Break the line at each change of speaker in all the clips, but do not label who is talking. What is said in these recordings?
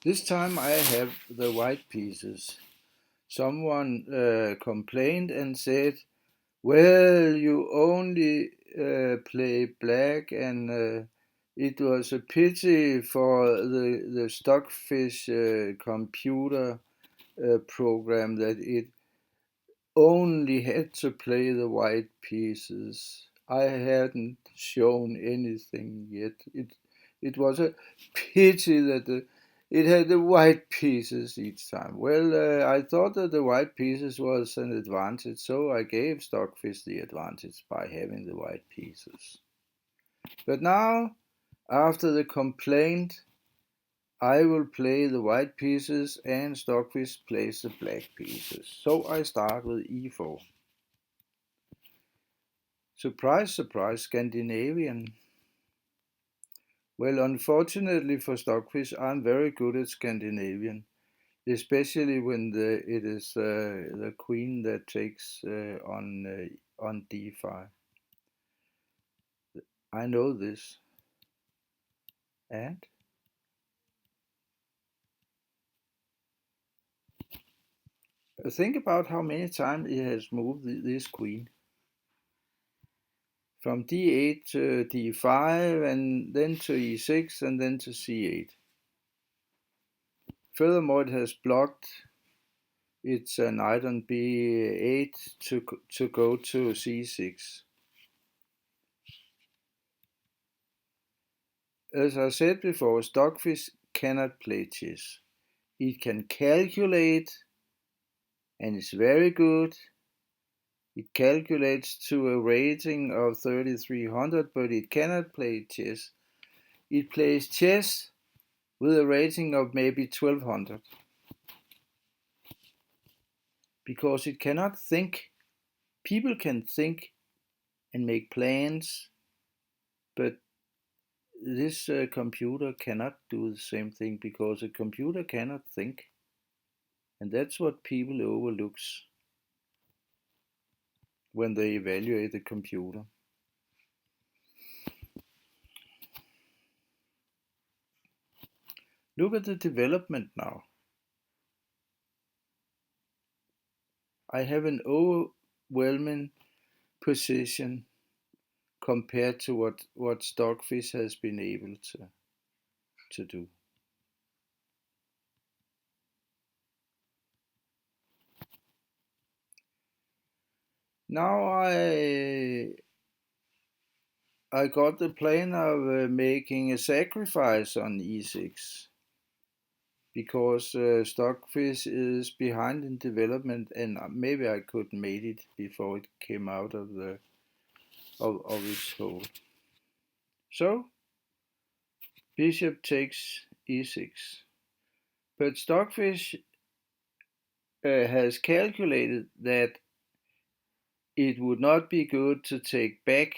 This time I have the white pieces. Someone complained and said, well, you only play black, and it was a pity for the Stockfish computer program that it only had to play the white pieces. I hadn't shown anything yet. It was a pity that it had the white pieces each time. Well, I thought that the white pieces was an advantage, so I gave Stockfish the advantage by having the white pieces. But now, after the complaint, I will play the white pieces and Stockfish plays the black pieces. So I start with e4. Surprise, surprise, Scandinavian. Well, unfortunately for Stockfish, I'm very good at Scandinavian, especially when it is the queen that takes on d5. I know this. And think about how many times he has moved this queen. From d8 to d5, and then to e6, and then to c8. Furthermore, it has blocked its knight on b8 to go to c6. As I said before, Stockfish cannot play chess. It can calculate, and it's very good. It calculates to a rating of 3300, but it cannot play chess. It plays chess with a rating of maybe 1200, because it cannot think. People can think and make plans, but this computer cannot do the same thing, because a computer cannot think, and that's what people overlooks when they evaluate the computer. Look at the development now. I have an overwhelming position compared to what Stockfish has been able to do. Now I got the plan of making a sacrifice on e6, because Stockfish is behind in development, and maybe I could made it before it came out of its hole. So bishop takes e6, but Stockfish has calculated that it would not be good to take back,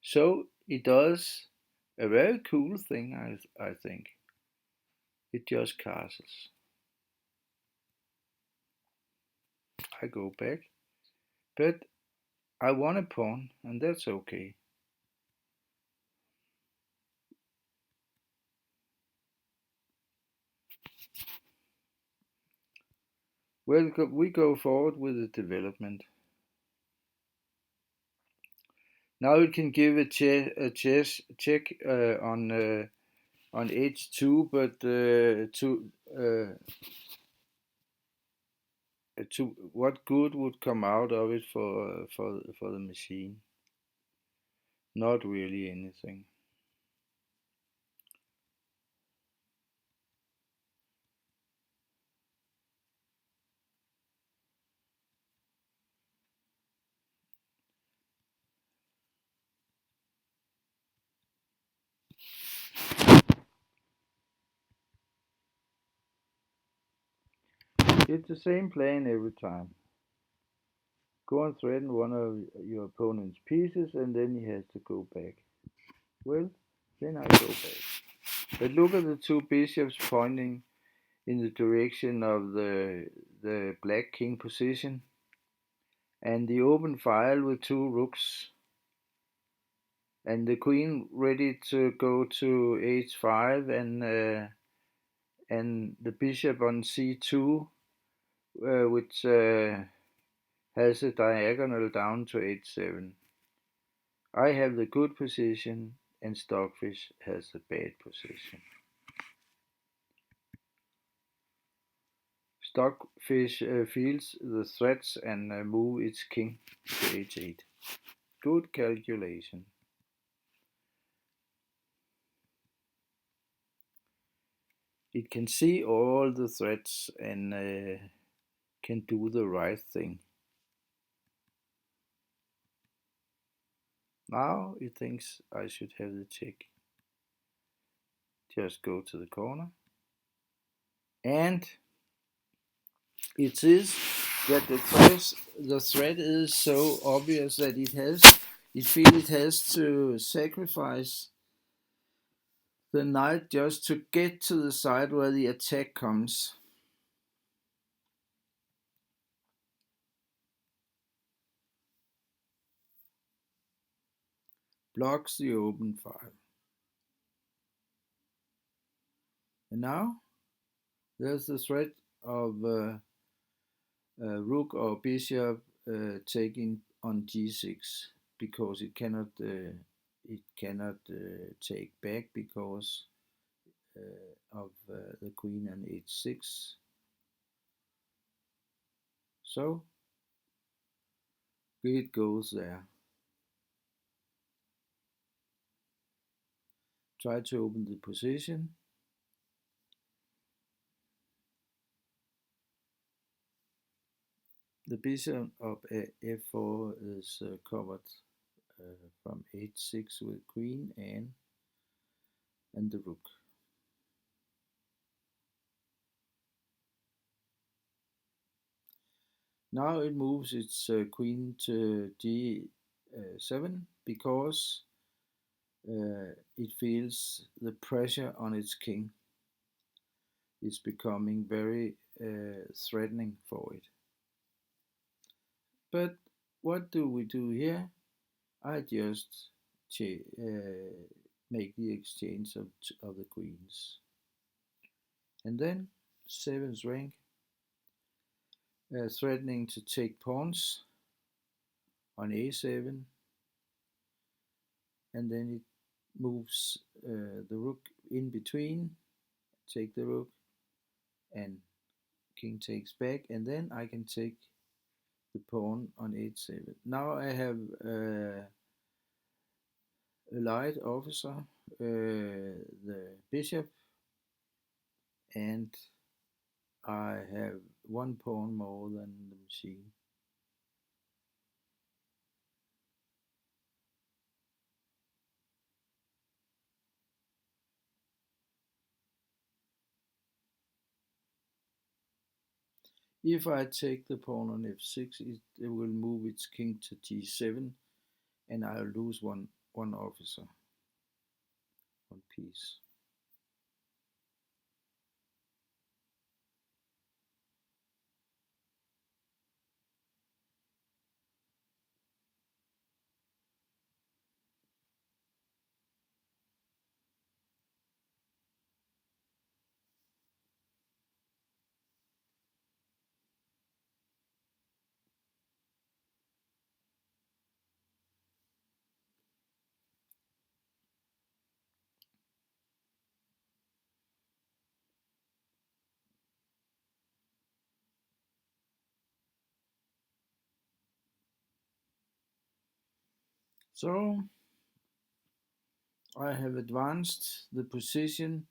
so it does a very cool thing, I think. It just castles. I go back, but I won a pawn, and that's okay. Well, we go forward with the development. Now it can give a chess check on h2, but to what good would come out of it for the machine? Not really anything. It's the same plan every time. Go and threaten one of your opponent's pieces, and then he has to go back. Well, then I go back. But look at the two bishops pointing in the direction of the black king position, and the open file with two rooks, and the queen ready to go to h5, and the bishop on c2, which has a diagonal down to h7. I have the good position and Stockfish has the bad position. Stockfish feels the threats and move its king to h8. Good calculation. It can see all the threats and can do the right thing. Now it thinks I should have the check. Just go to the corner. And it is that the threat is so obvious that it feels it has to sacrifice the knight just to get to the side where the attack comes. Blocks the open file. And now there's the threat of rook or bishop taking on g6 because it cannot take back because of the queen and h6. So it goes there. Try to open the position. The bishop of f4 is covered from h6 with queen and the rook. Now it moves its queen to d7 because it feels the pressure on its king is becoming very threatening for it. But what do we do here? I just make the exchange of the queens. And then 7th rank, threatening to take pawns on a7, and then it moves the rook in between, take the rook, and king takes back, and then I can take the pawn on h7. Now I have a light officer, the bishop, and I have one pawn more than the machine. If I take the pawn on f6, it will move its king to g7, and I'll lose one officer, one piece. So I have advanced the position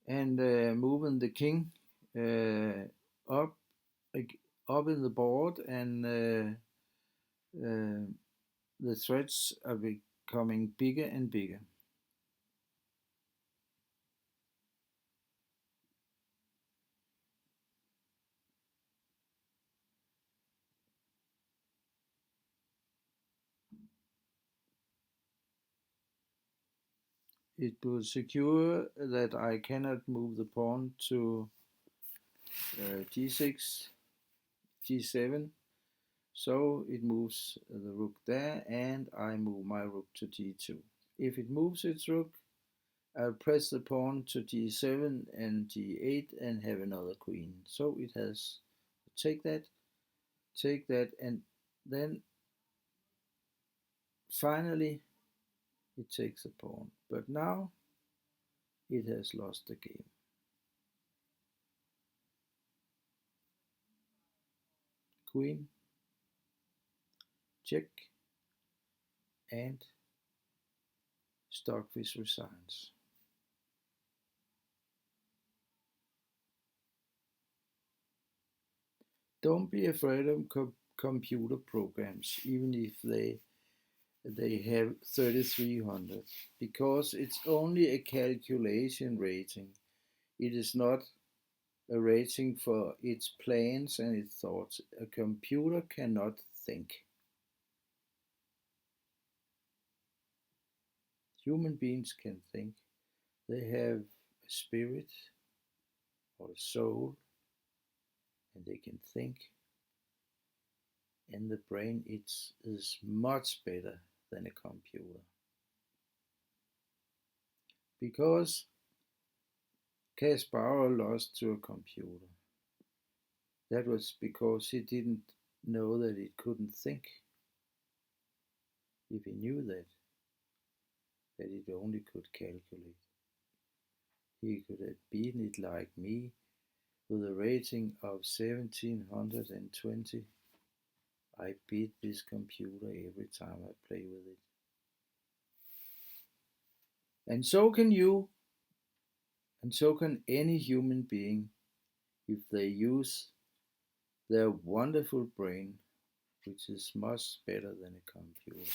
and moving the king up in the board, and the threats are becoming bigger and bigger. It will secure that I cannot move the pawn to g6, g7, so it moves the rook there, and I move my rook to g2. If it moves its rook, I'll press the pawn to d7 and d8 and have another queen. So it has take that, and then finally it takes a pawn. But now it has lost the game. Queen, check, and Stockfish resigns. Don't be afraid of computer programs, even if they have 3300, because it's only a calculation rating. It is not a rating for its plans and its thoughts. A computer cannot think. Human beings can think. They have a spirit or a soul, and they can think. And the brain is much better than a computer. Because Kasparov lost to a computer, that was because he didn't know that it couldn't think. If he knew that it only could calculate, he could have beaten it like me with a rating of 1720. I beat this computer every time I play with it. And so can you, and so can any human being if they use their wonderful brain, which is much better than a computer,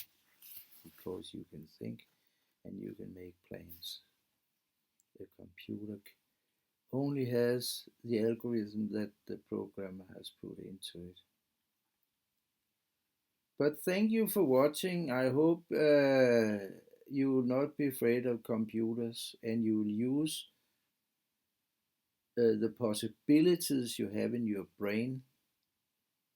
because you can think and you can make plans. A computer only has the algorithm that the programmer has put into it. But thank you for watching. I hope you will not be afraid of computers, and you will use the possibilities you have in your brain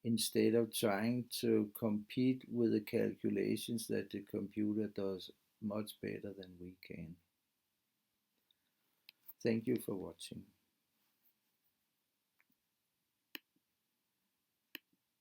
instead of trying to compete with the calculations that the computer does much better than we can. Thank you for watching.